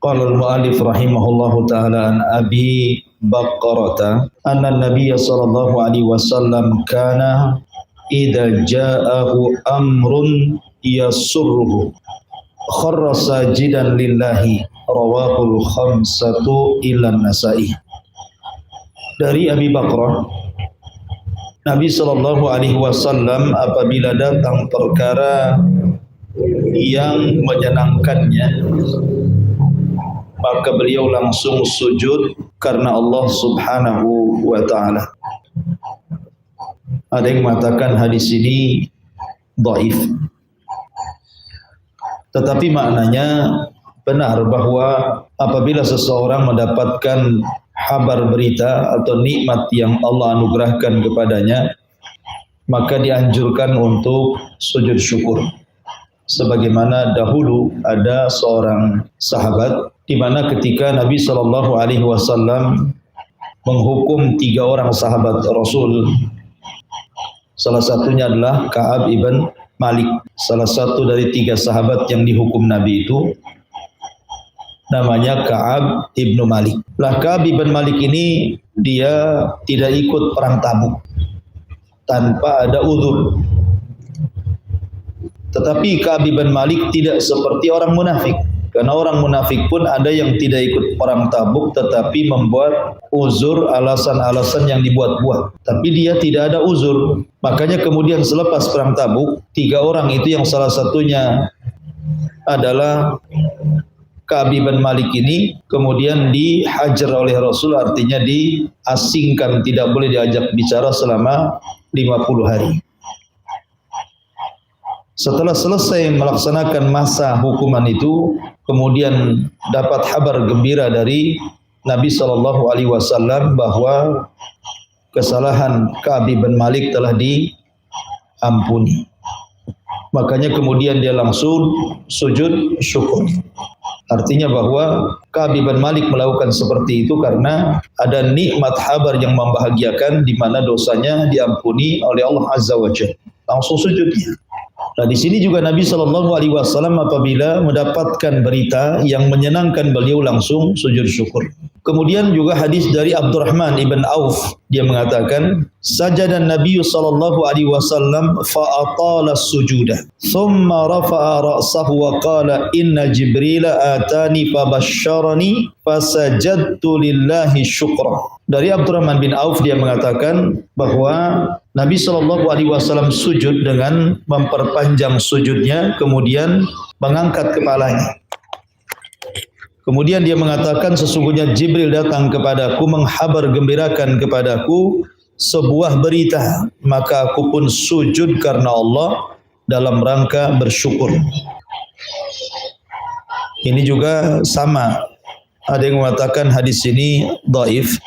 Qala al-mu'allif rahimahullahu ta'ala an Abi Bakrata anna Nabiy sallallahu alaihi wasallam kana idza ja'ahu amrun yasurruhu kharra sajidan lillahi, rawahul khamsatu illa Nasa'i. Dari Abi Bakrah, Nabi sallallahu alaihi wasallam apabila datang perkara yang menyenangkannya, maka beliau langsung sujud karena Allah Subhanahu wa ta'ala. Ada yang mengatakan hadis ini dhaif, tetapi maknanya benar bahwa apabila seseorang mendapatkan kabar berita atau nikmat yang Allah anugerahkan kepadanya, maka dianjurkan untuk sujud syukur. Sebagaimana dahulu ada seorang sahabat di mana ketika Nabi sallallahu alaihi wasallam menghukum 3 orang sahabat Rasul, salah satunya adalah Ka'ab ibn Malik, salah satu dari 3 sahabat yang dihukum Nabi itu namanya Ka'ab ibn Malik. Lah Ka'ab ibn Malik ini dia tidak ikut perang Tabuk tanpa ada uzur. Tetapi Ka'ab ibn Malik tidak seperti orang munafik. Karena orang munafik pun ada yang tidak ikut perang Tabuk tetapi membuat uzur, alasan-alasan yang dibuat-buat. Tapi dia tidak ada uzur. Makanya kemudian selepas perang Tabuk, 3 orang itu yang salah satunya adalah Ka'ab ibn Malik ini kemudian dihajar oleh Rasul, artinya diasingkan, tidak boleh diajak bicara selama 50 hari. Setelah selesai melaksanakan masa hukuman itu, kemudian dapat kabar gembira dari Nabi sallallahu alaihi wasallam bahwa kesalahan Ka'ab bin Malik telah diampuni. Makanya kemudian dia langsung sujud syukur. Artinya bahwa Ka'ab bin Malik melakukan seperti itu karena ada nikmat kabar yang membahagiakan di mana dosanya diampuni oleh Allah Azza wa Jalla. Langsung sujud dia. Nah, di sini juga Nabi sallallahu alaihi wasallam apabila mendapatkan berita yang menyenangkan, beliau langsung sujud syukur. Kemudian juga hadis dari Abdurrahman ibn Auf, dia mengatakan, sajadan Nabi sallallahu alaihi wasallam fa atala sujuda, thumma rafa'a ra'sahu wa qala inna Jibril atani fa basyarani fasajadtu lillahi syukra. Dari Abdurrahman bin Auf dia mengatakan bahwa Nabi sallallahu alaihi wasallam sujud dengan memperpanjang sujudnya, kemudian mengangkat kepalanya. Kemudian dia mengatakan, sesungguhnya Jibril datang kepadaku menghabar gembirakan kepadaku sebuah berita, maka aku pun sujud karena Allah dalam rangka bersyukur. Ini juga sama, ada yang mengatakan hadis ini dhaif.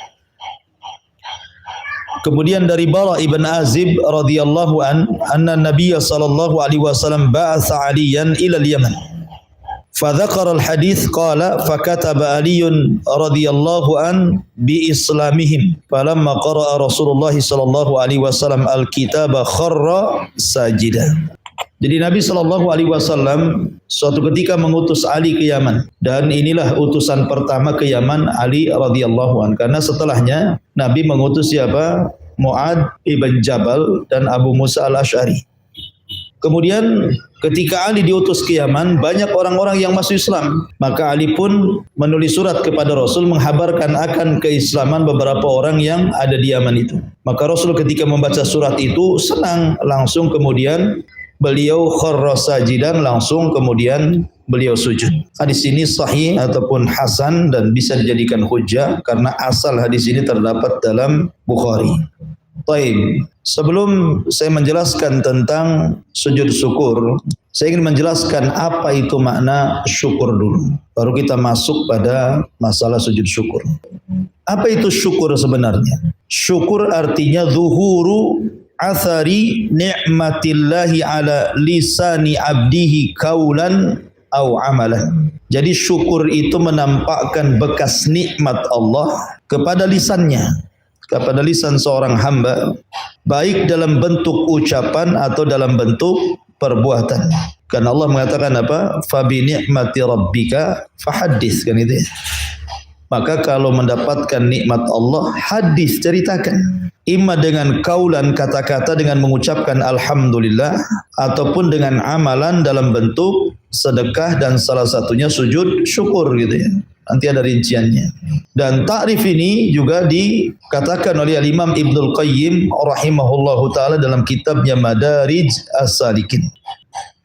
Kemudian dari Bara ibn Azib radhiyallahu anna Nabiy sallallahu alaihi wasallam ba'atha Aliyan ila al-Yaman. Fadzakara al-hadits qala fakataba Aliyun radhiyallahu bi islamihim. Falamma qara'a Rasulullah sallallahu alaihi wasallam al-kitaba kharra sajida. Jadi Nabi sallallahu alaihi wasallam suatu ketika mengutus Ali ke Yaman, dan inilah utusan pertama ke Yaman Ali radhiyallahu anhu, karena setelahnya Nabi mengutus siapa? Mu'ad ibn Jabal dan Abu Musa al-Ash'ari. Kemudian ketika Ali diutus ke Yaman, banyak orang-orang yang masuk Islam. Maka Ali pun menulis surat kepada Rasul menghabarkan akan keislaman beberapa orang yang ada di Yaman itu. Maka Rasul ketika membaca surat itu senang, langsung kemudian beliau kharra sajidan, langsung kemudian beliau sujud. Hadis ini sahih ataupun hasan dan bisa dijadikan hujjah karena asal hadis ini terdapat dalam Bukhari. Baik, sebelum saya menjelaskan tentang sujud syukur, saya ingin menjelaskan apa itu makna syukur dulu. Baru kita masuk pada masalah sujud syukur. Apa itu syukur sebenarnya? Syukur artinya zuhuru athari ni'matillahi ala lisani abdihi kaulan au amalan. Jadi syukur itu menampakkan bekas nikmat Allah kepada lisan seorang hamba, baik dalam bentuk ucapan atau dalam bentuk perbuatan. Karena Allah mengatakan apa? Fa bi ni'mati rabbika fahaddits, kan itu ya. Maka kalau mendapatkan nikmat Allah, hadis, ceritakan. Imma dengan kaulan, kata-kata dengan mengucapkan alhamdulillah, ataupun dengan amalan dalam bentuk sedekah dan salah satunya sujud syukur gitu ya. Nanti ada rinciannya. Dan ta'rif ini juga dikatakan oleh Imam Ibnul Qayyim rahimahullahu taala dalam kitabnya Madarij As-Salikin.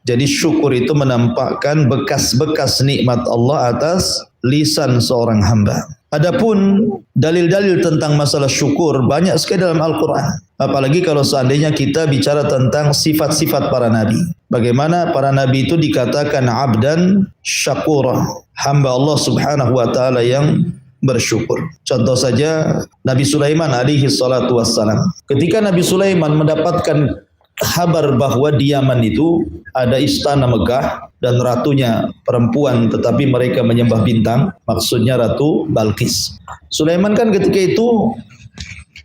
Jadi syukur itu menampakkan bekas-bekas nikmat Allah atas lisan seorang hamba. Adapun dalil-dalil tentang masalah syukur banyak sekali dalam Al-Quran. Apalagi kalau seandainya kita bicara tentang sifat-sifat para nabi. Bagaimana para nabi itu dikatakan abdan syakura, hamba Allah subhanahu wa ta'ala yang bersyukur. Contoh saja Nabi Sulaiman alaihi salatu wassalam. Ketika Nabi Sulaiman mendapatkan kabar bahwa di Yaman itu ada istana megah dan ratunya perempuan tetapi mereka menyembah bintang, maksudnya Ratu Balqis. Sulaiman kan ketika itu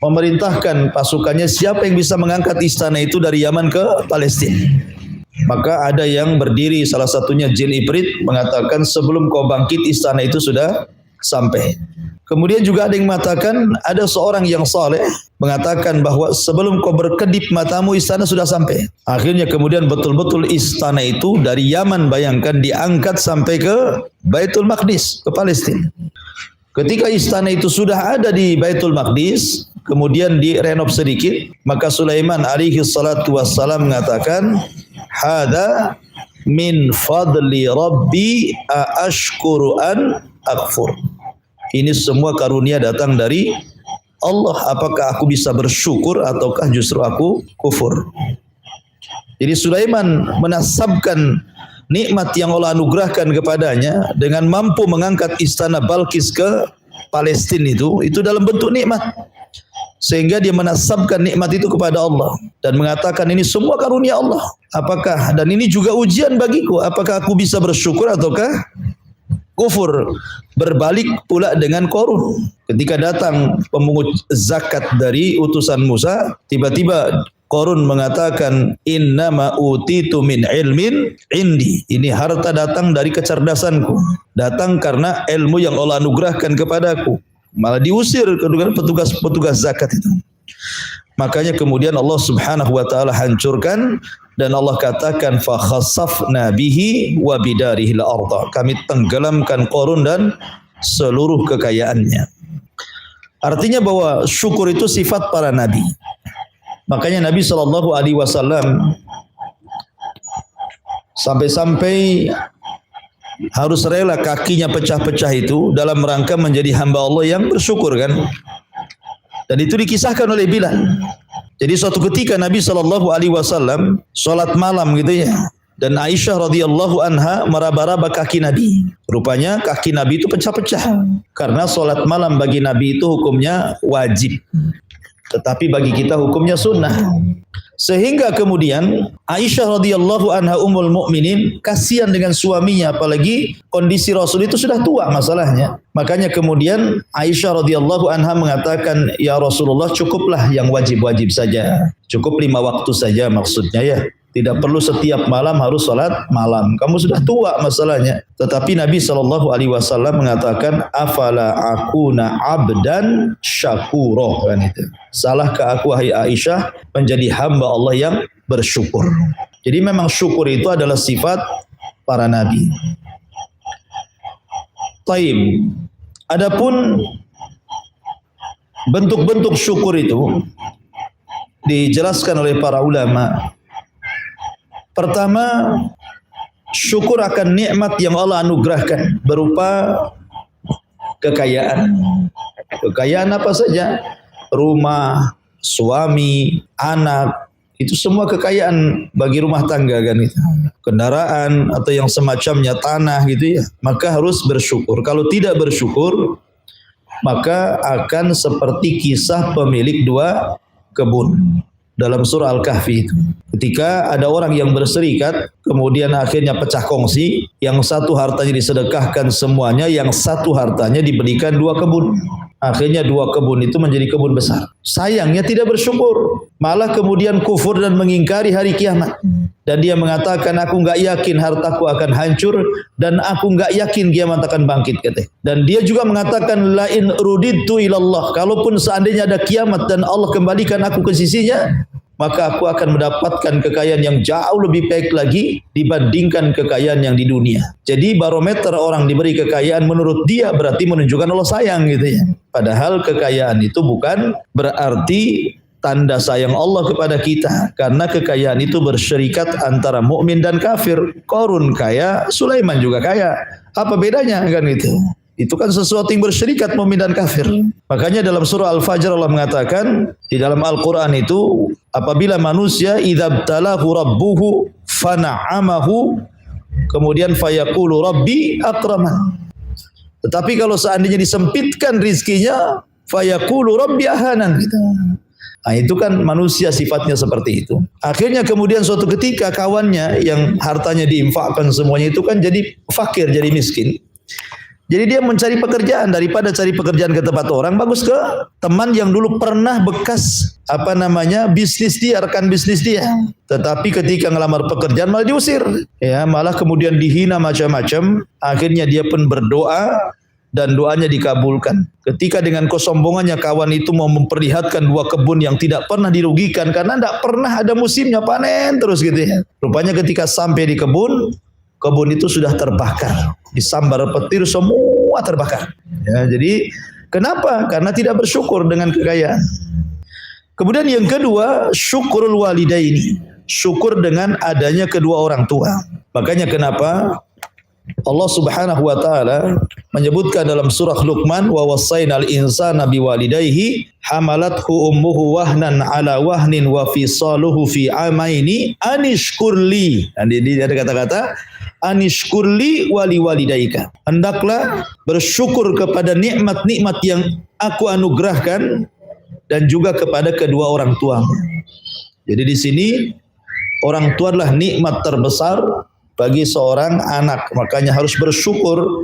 memerintahkan pasukannya siapa yang bisa mengangkat istana itu dari Yaman ke Palestina. Maka ada yang berdiri, salah satunya jin ibrit mengatakan sebelum kau bangkit istana itu sudah sampai. Kemudian juga ada yang mengatakan, ada seorang yang saleh mengatakan bahwa sebelum kau berkedip matamu istana sudah sampai. Akhirnya kemudian betul-betul istana itu dari Yaman, bayangkan, diangkat sampai ke Baitul Maqdis, ke Palestina. Ketika istana itu sudah ada di Baitul Maqdis, kemudian direnov sedikit, maka Sulaiman alaihi salatu wassalam mengatakan, "Hada min fadli rabbi ashkuru an akfur." Ini semua karunia datang dari Allah. Apakah aku bisa bersyukur ataukah justru aku kufur? Jadi Sulaiman menasabkan nikmat yang Allah anugerahkan kepadanya dengan mampu mengangkat istana Balqis ke Palestina itu dalam bentuk nikmat. Sehingga dia menasabkan nikmat itu kepada Allah dan mengatakan ini semua karunia Allah. Apakah, dan ini juga ujian bagiku, apakah aku bisa bersyukur ataukah kufur? Berbalik pula dengan Qarun. Ketika datang pemungut zakat dari utusan Musa, tiba-tiba Qarun mengatakan innama utitu min ilmin indi. Ini harta datang dari kecerdasanku, datang karena ilmu yang Allah anugerahkan kepadaku. Malah diusir kedua petugas zakat itu. Makanya kemudian Allah Subhanahu wa taala hancurkan dan Allah katakan fa khassafna bihi wa bidarihi al-ardh. Kami tenggelamkan Qarun dan seluruh kekayaannya. Artinya bahwa syukur itu sifat para nabi. Makanya Nabi sallallahu alaihi wasallam sampai-sampai harus rela kakinya pecah-pecah itu dalam rangka menjadi hamba Allah yang bersyukur, kan? Dan itu dikisahkan oleh Bilal. Jadi suatu ketika Nabi sallallahu alaihi wasallam salat malam gitu ya. Dan Aisyah radhiyallahu anha meraba-raba kaki Nabi. Rupanya kaki Nabi itu pecah-pecah. Karena salat malam bagi Nabi itu hukumnya wajib. Tetapi bagi kita hukumnya sunnah. Sehingga kemudian Aisyah radhiyallahu anha ummul mukminin kasihan dengan suaminya, apalagi kondisi Rasul itu sudah tua masalahnya. Makanya kemudian Aisyah radhiyallahu anha mengatakan, "Ya Rasulullah, cukuplah yang wajib-wajib saja. Cukup 5 waktu saja maksudnya ya. Tidak perlu setiap malam harus salat malam. Kamu sudah tua masalahnya." Tetapi Nabi sallallahu alaihi wasallam mengatakan, "Afala akuna abdan syakura." Kan itu. Salahkah aku hai Aisyah menjadi hamba Allah yang bersyukur? Jadi memang syukur itu adalah sifat para nabi. Taib. Adapun bentuk-bentuk syukur itu dijelaskan oleh para ulama. Pertama, syukur akan nikmat yang Allah anugerahkan berupa kekayaan. Kekayaan apa saja? Rumah, suami, anak, itu semua kekayaan bagi rumah tangga, kan itu. Kendaraan atau yang semacamnya, tanah gitu ya. Maka harus bersyukur. Kalau tidak bersyukur, maka akan seperti kisah pemilik 2 kebun dalam surah Al-Kahfi itu. Ketika ada orang yang berserikat, kemudian akhirnya pecah kongsi, yang satu hartanya disedekahkan semuanya, yang satu hartanya diberikan 2 kebun. Akhirnya dua kebun itu menjadi kebun besar. Sayangnya tidak bersyukur, malah kemudian kufur dan mengingkari hari kiamat. Dan dia mengatakan, aku enggak yakin hartaku akan hancur dan aku enggak yakin kiamat akan bangkit, katanya. Dan dia juga mengatakan, la in rudidtu ilallah, kalaupun seandainya ada kiamat dan Allah kembalikan aku ke sisinya, maka aku akan mendapatkan kekayaan yang jauh lebih baik lagi dibandingkan kekayaan yang di dunia. Jadi barometer orang diberi kekayaan menurut dia berarti menunjukkan Allah sayang, gitu ya. Padahal kekayaan itu bukan berarti tanda sayang Allah kepada kita, karena kekayaan itu bersyarikat antara mukmin dan kafir. Qarun kaya, Sulaiman juga kaya. Apa bedanya kan itu? Itu kan sesuatu yang bersyarikat mukmin dan kafir. Makanya dalam surah Al-Fajr Allah mengatakan di dalam Al-Quran itu, apabila manusia idzabtalahu rabbuhu fana'amahu, kemudian fayaqulu rabbi akraman. Tetapi kalau seandainya disempitkan rizkinya, fayaqulu rabbi ahanan. Nah, itu kan manusia sifatnya seperti itu. Akhirnya kemudian suatu ketika kawannya yang hartanya diinfakkan semuanya itu kan jadi fakir, jadi miskin. Jadi dia mencari pekerjaan, daripada cari pekerjaan ke tempat orang, bagus ke teman yang dulu pernah bekas bisnis dia, rekan bisnis dia. Tetapi ketika ngelamar pekerjaan malah diusir, ya, malah kemudian dihina macam-macam. Akhirnya dia pun berdoa dan doanya dikabulkan. Ketika dengan kesombongannya kawan itu mau memperlihatkan dua kebun yang tidak pernah dirugikan karena tidak pernah ada musimnya, panen terus gitu ya. Rupanya ketika sampai di kebun itu sudah terbakar, disambar petir semua terbakar. Ya, jadi kenapa? Karena tidak bersyukur dengan kekayaan. Kemudian yang kedua, syukurul walidaini, syukur dengan adanya kedua orang tua. Makanya kenapa Allah Subhanahu wa taala menyebutkan dalam surah Luqman, wa wassaynal insana biwalidayhi hamalathu ummuhu wahnan ala wahnin wa fisaluhu fi amaini anishkurli. Dan ini ada kata-kata anishkurli wali walidaika. Hendaklah bersyukur kepada nikmat-nikmat yang aku anugerahkan dan juga kepada kedua orang tuamu. Jadi di sini orang tua adalah nikmat terbesar bagi seorang anak. Makanya harus bersyukur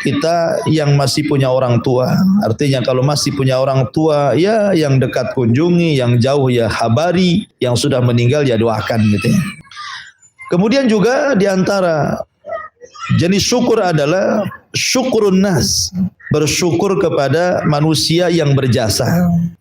kita yang masih punya orang tua. Artinya kalau masih punya orang tua, ya yang dekat kunjungi, yang jauh ya habari, yang sudah meninggal ya doakan gitu ya. Kemudian juga diantara jenis syukur adalah syukurun nas, bersyukur kepada manusia yang berjasa.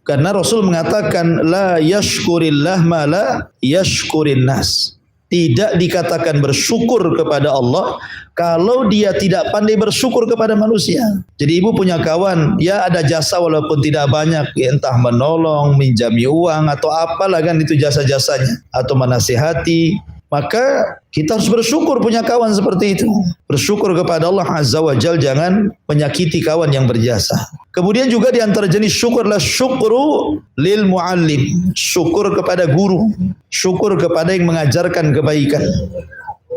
Karena Rasul mengatakan la yashkurillah ma la yashkurin nas. Tidak dikatakan bersyukur kepada Allah kalau dia tidak pandai bersyukur kepada manusia. Jadi ibu punya kawan, ya ada jasa walaupun tidak banyak, ya entah menolong, minjami uang atau apalah kan itu jasa-jasanya, atau menasihati. Maka kita harus bersyukur punya kawan seperti itu. Bersyukur kepada Allah Azza wa Jal, jangan menyakiti kawan yang berjasa. Kemudian juga di antara jenis syukur adalah syukru lil muallim, syukur kepada guru, syukur kepada yang mengajarkan kebaikan.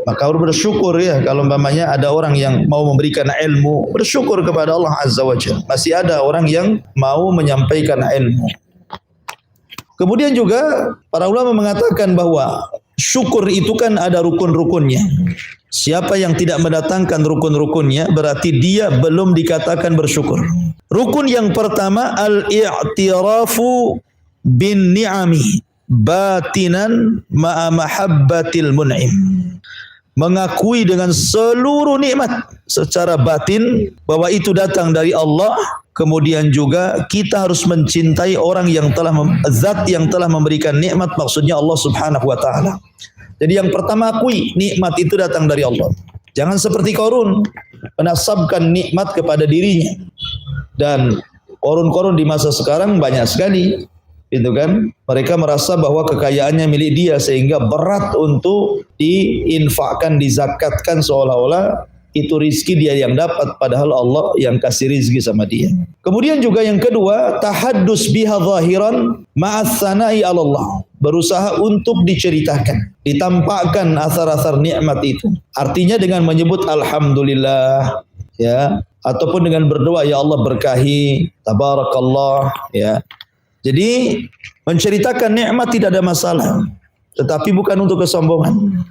Maka harus bersyukur ya kalau umpamanya ada orang yang mau memberikan ilmu, bersyukur kepada Allah Azza wa Jal. Masih ada orang yang mau menyampaikan ilmu. Kemudian juga para ulama mengatakan bahwa syukur itu kan ada rukun-rukunnya. Siapa yang tidak mendatangkan rukun-rukunnya berarti dia belum dikatakan bersyukur. Rukun yang pertama al-i'tirafu bin ni'ami batinan ma'a mahabbatil mun'im. Mengakui dengan seluruh nikmat secara batin bahwa itu datang dari Allah. Kemudian juga kita harus mencintai orang yang zat yang telah memberikan nikmat, maksudnya Allah Subhanahu wa taala. Jadi yang pertama akui nikmat itu datang dari Allah. Jangan seperti Qarun menasabkan nikmat kepada dirinya. Dan Qarun di masa sekarang banyak sekali, itu kan? Mereka merasa bahwa kekayaannya milik dia sehingga berat untuk diinfakkan, dizakatkan, seolah-olah itu rizki dia yang dapat, padahal Allah yang kasih rizki sama dia. Kemudian juga yang kedua, tahaddus biha zahiran ma'as sana'i Allah. Berusaha untuk diceritakan, ditampakkan asar-asar nikmat itu. Artinya dengan menyebut alhamdulillah, ya, ataupun dengan berdoa ya Allah berkahi, tabarakallah, ya. Jadi menceritakan nikmat tidak ada masalah. tetapi bukan untuk kesombongan.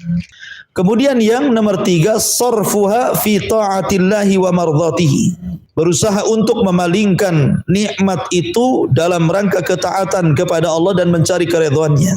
Kemudian yang nomor 3, sarfuha fi ta'atillahi wa mardhatihi. Berusaha untuk memalingkan nikmat itu dalam rangka ketaatan kepada Allah dan mencari keridhaannya.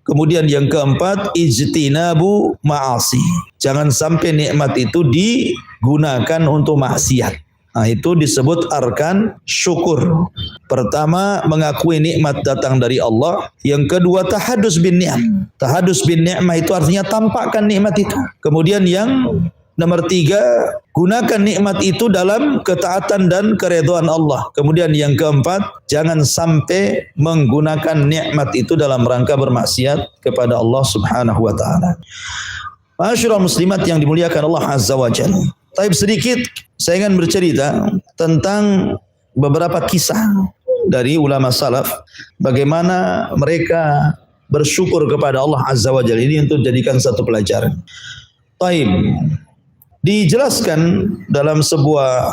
Kemudian yang keempat, ijtinabu ma'asi. Jangan sampai nikmat itu digunakan untuk maksiat. Nah, itu disebut arkan syukur. Pertama, mengakui nikmat datang dari Allah. Yang kedua, tahadus bin ni'am. Tahadus bin ni'mah itu artinya tampakkan nikmat itu. Kemudian yang nomor 3, gunakan nikmat itu dalam ketaatan dan keridhaan Allah. Kemudian yang keempat, jangan sampai menggunakan nikmat itu dalam rangka bermaksiat kepada Allah Subhanahu wa taala. Ma'asyiral muslimat yang dimuliakan Allah Azza wa Jalla. Tapi sedikit saya ingin bercerita tentang beberapa kisah dari ulama salaf, bagaimana mereka bersyukur kepada Allah Azza wa Jalla. Ini untuk jadikan satu pelajaran. Taib. Dijelaskan dalam sebuah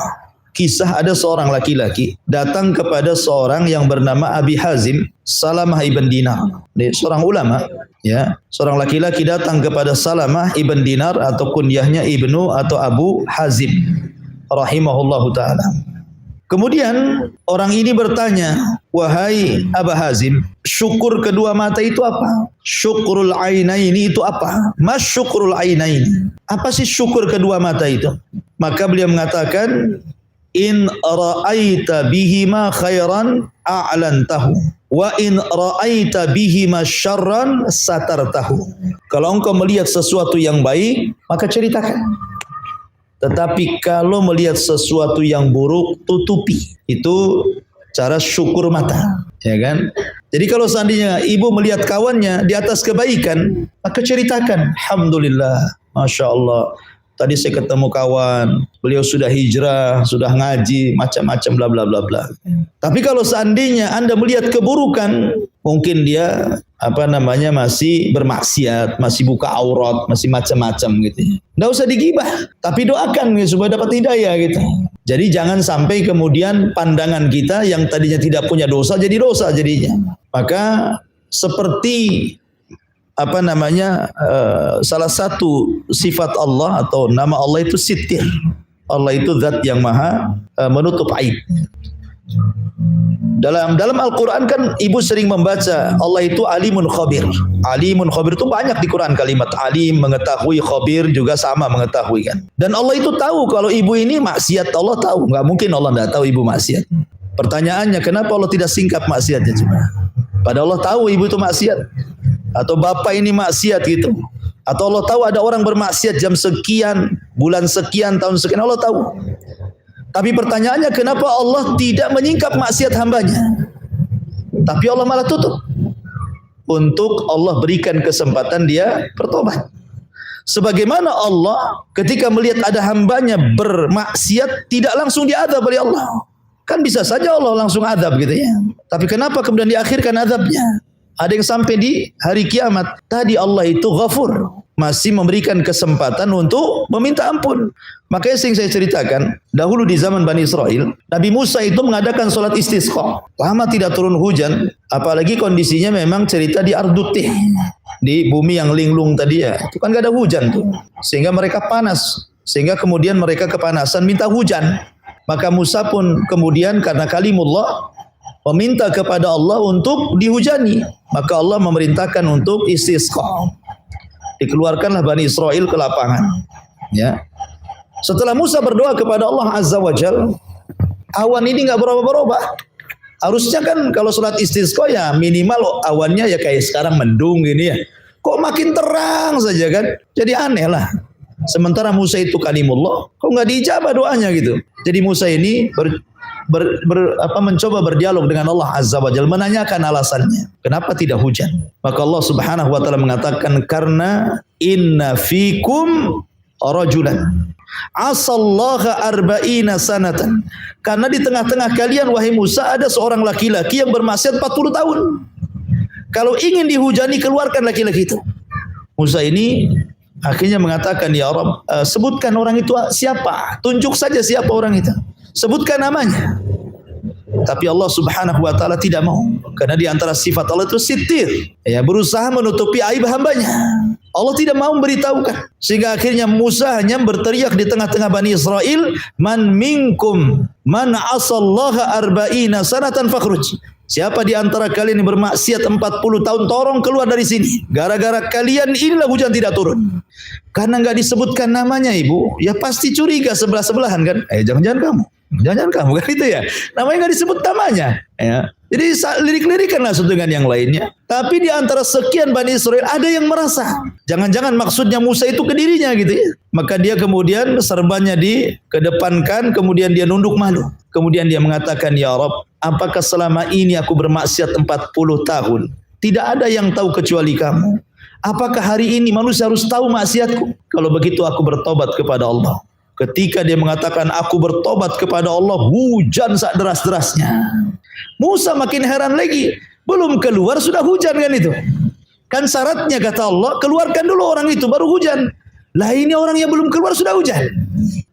kisah, ada seorang laki-laki datang kepada seorang yang bernama Abi Hazim Salamah ibn Dinar. Dia seorang ulama, ya. Seorang laki-laki datang kepada Salamah ibn Dinar atau kunyahnya Ibnu atau Abu Hazim rahimahullahu taala. Kemudian orang ini bertanya, "Wahai Abu Hazim, syukur kedua mata itu apa? Syukrul ainaini itu apa? Mas syukrul ainaini. Apa sih syukur kedua mata itu?" Maka beliau mengatakan, "In ra'aita bihima khairan a'lantahu wa in ra'aita bihima syarran satartahu." Kalau engkau melihat sesuatu yang baik, maka ceritakan. Tetapi kalau melihat sesuatu yang buruk, tutupi. Itu cara syukur mata, ya kan? Jadi kalau seandainya ibu melihat kawannya di atas kebaikan, maka ceritakan, "Alhamdulillah, Masya Allah, tadi saya ketemu kawan, beliau sudah hijrah, sudah ngaji, macam-macam bla bla bla bla." Tapi kalau seandainya Anda melihat keburukan, mungkin dia masih bermaksiat, masih buka aurat, masih macam-macam gitu. Enggak usah digibah, tapi doakan supaya dapat hidayah gitu. Jadi jangan sampai kemudian pandangan kita yang tadinya tidak punya dosa jadi dosa jadinya. Maka seperti salah satu sifat Allah atau nama Allah itu Sittir. Allah itu zat yang maha menutup aib. Dalam Al-Quran kan ibu sering membaca Allah itu alimun khabir. Alimun khabir itu banyak di Quran, kalimat alim mengetahui, khabir juga sama mengetahui kan. Dan Allah itu tahu kalau ibu ini maksiat, Allah tahu. Nggak mungkin Allah nggak tahu ibu maksiat. Pertanyaannya, kenapa Allah tidak singkap maksiatnya cuma? Padahal Allah tahu ibu itu maksiat. Atau bapak ini maksiat gitu. Atau Allah tahu ada orang bermaksiat jam sekian, bulan sekian, tahun sekian, Allah tahu. Tapi pertanyaannya, kenapa Allah tidak menyingkap maksiat hambanya? Tapi Allah malah tutup. Untuk Allah berikan kesempatan dia bertobat. Sebagaimana Allah ketika melihat ada hambanya bermaksiat, tidak langsung diadab oleh Allah. Kan bisa saja Allah langsung adab gitu ya. Tapi kenapa kemudian diakhirkan adabnya? Ada yang sampai di hari kiamat. Tadi Allah itu Ghafur, masih memberikan kesempatan untuk meminta ampun. Makanya sering saya ceritakan, dahulu di zaman Bani Israel, Nabi Musa itu mengadakan sholat istisqa. Lama tidak turun hujan, apalagi kondisinya memang cerita di Ardutih, di bumi yang linglung tadi ya. Itu kan gak ada hujan tuh. Sehingga mereka panas. Sehingga kemudian mereka kepanasan minta hujan. Maka Musa pun kemudian karena kalimullah meminta kepada Allah untuk dihujani. Maka Allah memerintahkan untuk istisqa. Dikeluarkanlah Bani Israel ke lapangan. Ya. Setelah Musa berdoa kepada Allah Azza wa Jal, awan ini nggak berubah-ubah. Harusnya kan kalau sholat istisqa ya minimal awannya ya kayak sekarang mendung gini ya. Kok makin terang saja kan? Jadi aneh lah. Sementara Musa itu kalimullah, kok nggak diijabah doanya gitu. Jadi Musa ini mencoba berdialog dengan Allah Azza wa Jalla, menanyakan alasannya kenapa tidak hujan. Maka Allah Subhanahu wa taala mengatakan, karena inna fikum rajulan asallaha arba'ina sanatan. Karena di tengah-tengah kalian wahai Musa ada seorang laki-laki yang bermaksiat 40 tahun. Kalau ingin dihujani keluarkan laki-laki itu. Musa ini akhirnya mengatakan, ya Rabb, sebutkan orang itu siapa? Tunjuk saja siapa orang itu. Sebutkan namanya. Tapi Allah Subhanahu wa taala tidak mau. Karena di antara sifat Allah itu sitir, ya, berusaha menutupi aib hambanya. Allah tidak mau memberitahukan. Sehingga akhirnya Musa hanya berteriak di tengah-tengah Bani Israel, "Man minkum man asallaha arba'ina sanatan fakhruj." Siapa di antara kalian yang bermaksiat 40 tahun, tolong keluar dari sini. Gara-gara kalian inilah hujan tidak turun. Karena enggak disebutkan namanya, Ibu, ya pasti curiga sebelah-sebelahan kan? Jangan-jangan kamu. Jangan-jangan kamu kan itu ya. Namanya enggak disebut namanya, ya. Jadi lirik-lirikanlah satu dengan yang lainnya. Tapi di antara sekian Bani Israel ada yang merasa jangan-jangan maksudnya Musa itu ke dirinya gitu ya. Maka dia kemudian serbannya dikedepankan, kemudian dia nunduk malu. Kemudian dia mengatakan, "Ya Rabb, apakah selama ini aku bermaksiat 40 tahun? Tidak ada yang tahu kecuali kamu. Apakah hari ini manusia harus tahu maksiatku? Kalau begitu aku bertobat kepada Allah." Ketika dia mengatakan aku bertobat kepada Allah, hujan sak deras-derasnya. Musa makin heran lagi. Belum keluar sudah hujan kan itu. Kan syaratnya kata Allah, keluarkan dulu orang itu baru hujan. Lah ini orang yang belum keluar sudah hujan.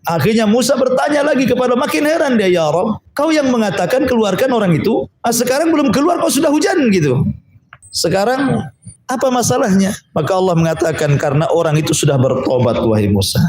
Akhirnya Musa bertanya lagi kepada, makin heran dia, "Ya Rabb, kau yang mengatakan keluarkan orang itu, sekarang belum keluar kok sudah hujan gitu. Sekarang apa masalahnya?" Maka Allah mengatakan, karena orang itu sudah bertobat wahai Musa.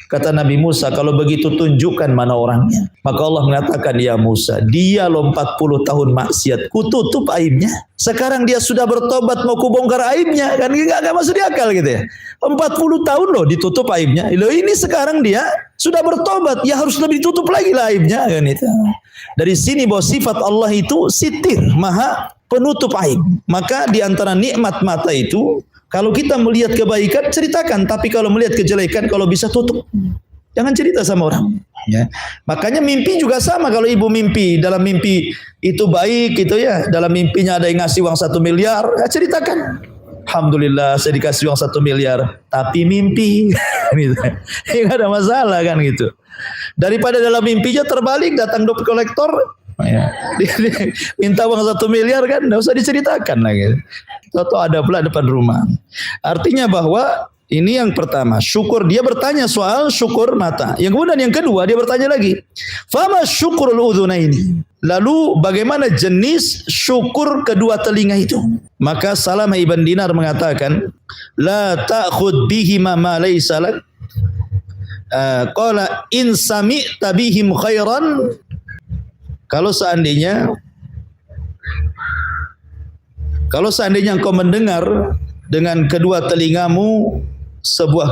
Kata Nabi Musa, kalau begitu tunjukkan mana orangnya. Maka Allah mengatakan, "Ya Musa, dia loh 40 tahun maksiat, kututup aibnya. Sekarang dia sudah bertobat, mau kubongkar aibnya." Kan enggak masuk di akal gitu ya. 40 tahun loh ditutup aibnya. Loh ini sekarang dia sudah bertobat, ya harus lebih ditutup lagi lah aibnya kan itu. Dari sini bahwa sifat Allah itu sitir, maha penutup aib. Maka di antara nikmat mata itu, kalau kita melihat kebaikan, ceritakan. Tapi kalau melihat kejelekan, kalau bisa tutup. Jangan cerita sama orang. Ya. Makanya mimpi juga sama. Kalau ibu mimpi, dalam mimpi itu baik gitu ya. Dalam mimpinya ada yang ngasih uang 1 miliar, ya ceritakan. Alhamdulillah saya dikasih uang 1 miliar. Tapi mimpi. Gitu. Nggak ada masalah kan gitu. Daripada dalam mimpinya terbalik, datang debt collector, ya, minta uang 1 miliar kan, nggak usah diceritakan lagi. Atau ada pula depan rumah. Artinya bahwa ini yang pertama, syukur. Dia bertanya soal syukur mata. Yang kemudian yang kedua dia bertanya lagi, fama syukurul udhunaini. Lalu bagaimana jenis syukur kedua telinga itu? Maka Salamah ibn Dinar mengatakan, la ta'khud bihima ma laysa lak. Qala in sami'ta bihim khairan. Kalau seandainya engkau mendengar dengan kedua telingamu sebuah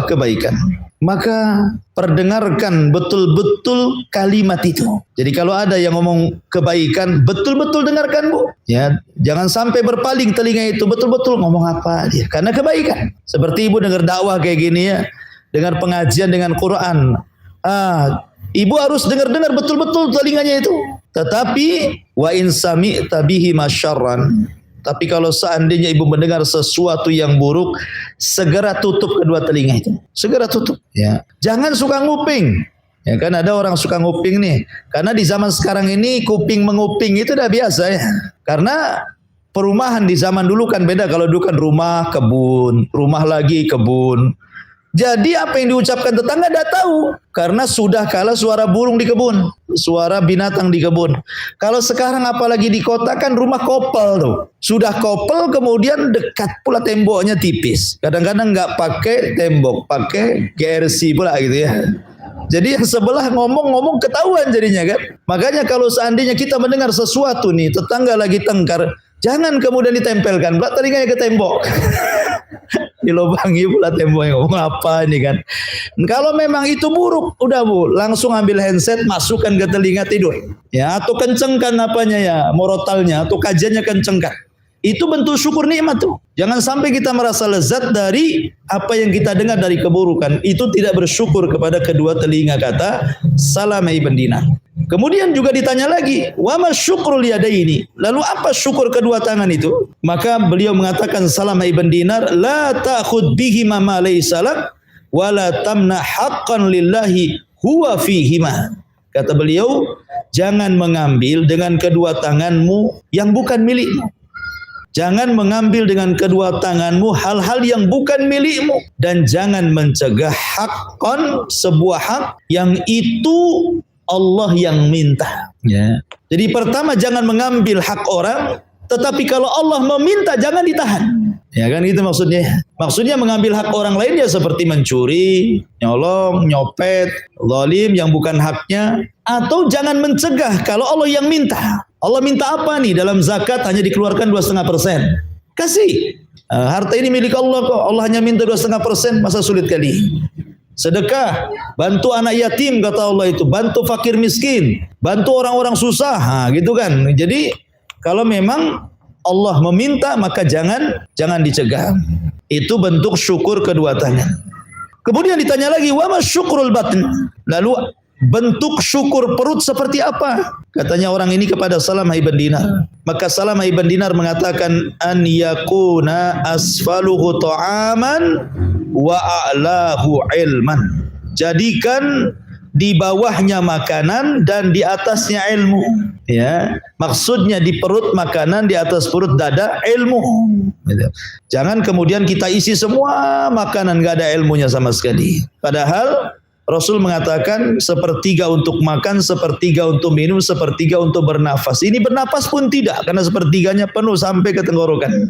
kebaikan, maka perdengarkan betul-betul kalimat itu. Jadi kalau ada yang ngomong kebaikan, betul-betul dengarkan, Bu. Ya, jangan sampai berpaling telinga itu, betul-betul ngomong apa dia, karena kebaikan. Seperti ibu dengar dakwah kayak gini ya, dengar pengajian dengan Quran. Ibu harus dengar-dengar betul-betul telinganya itu. Tetapi wa in sami'ta bihi masyarran. Tapi kalau seandainya ibu mendengar sesuatu yang buruk, segera tutup kedua telinga itu. Segera tutup, ya. Jangan suka nguping. Ya kan ada orang suka nguping nih. Karena di zaman sekarang ini kuping menguping itu udah biasa ya. Karena perumahan di zaman dulu kan beda. Kalau dulu kan rumah, kebun, rumah lagi, kebun. Jadi apa yang diucapkan tetangga tidak tahu. Karena sudah kalah suara burung di kebun. Suara binatang di kebun. Kalau sekarang apalagi di kota kan rumah kopel tuh. Sudah kopel kemudian dekat pula temboknya tipis. Kadang-kadang nggak pakai tembok. Pakai GRC pula gitu ya. Jadi yang sebelah ngomong-ngomong ketahuan jadinya kan. Makanya kalau seandainya kita mendengar sesuatu nih. Tetangga lagi tengkar. Jangan kemudian ditempelkan. Pula telinganya ke tembok. Dilobangi pula temboknya, ngomong apa ini kan. Kalau memang itu buruk, udah Bu, langsung ambil handset, masukkan ke telinga, tidur. Ya, atau kencengkan apanya ya, morotalnya, atau kajiannya kencengkan. Itu bentuk syukur nikmat tuh. Jangan sampai kita merasa lezat dari apa yang kita dengar dari keburukan. Itu tidak bersyukur kepada kedua telinga, kata Salamah ibn Dinar. Kemudian juga ditanya lagi, wa ma syukrul yadaini. Lalu apa syukur kedua tangan itu? Maka beliau mengatakan Salamah ibn Dinar, la ta'khud bihi ma laysa lak wa la tamna haqqan lillahi huwa fihima. Kata beliau, jangan mengambil dengan kedua tanganmu yang bukan milikmu. Jangan mengambil dengan kedua tanganmu hal-hal yang bukan milikmu. Dan jangan mencegah haqqan, sebuah hak yang itu Allah yang minta. Ya. Jadi pertama jangan mengambil hak orang, tetapi kalau Allah meminta jangan ditahan. Ya kan gitu maksudnya. Maksudnya mengambil hak orang lain ya seperti mencuri, nyolong, nyopet, zalim yang bukan haknya. Atau jangan mencegah kalau Allah yang minta. Allah minta apa nih? Dalam zakat hanya dikeluarkan 2,5%. Kasih. Harta ini milik Allah kok. Allah hanya minta 2,5%. Masa sulit kali? Sedekah, bantu anak yatim kata Allah itu, bantu fakir miskin, bantu orang-orang susah, gitu kan. Jadi kalau memang Allah meminta maka jangan dicegah. Itu bentuk syukur kedua tangan. Kemudian ditanya lagi, wa masyukrul batn. Lalu bentuk syukur perut seperti apa? Katanya orang ini kepada Salamah ibn Dinar. Maka Salamah ibn Dinar mengatakan an yakuna asfaluhu ta'aman wa a'lahu ilman. Jadikan di bawahnya makanan dan di atasnya ilmu. Ya, maksudnya di perut makanan, di atas perut dada ilmu. Gitu. Jangan kemudian kita isi semua makanan nggak ada ilmunya sama sekali. Padahal Rasul mengatakan sepertiga untuk makan, sepertiga untuk minum, sepertiga untuk bernafas. Ini bernafas pun tidak, karena sepertiganya penuh sampai ke tenggorokan.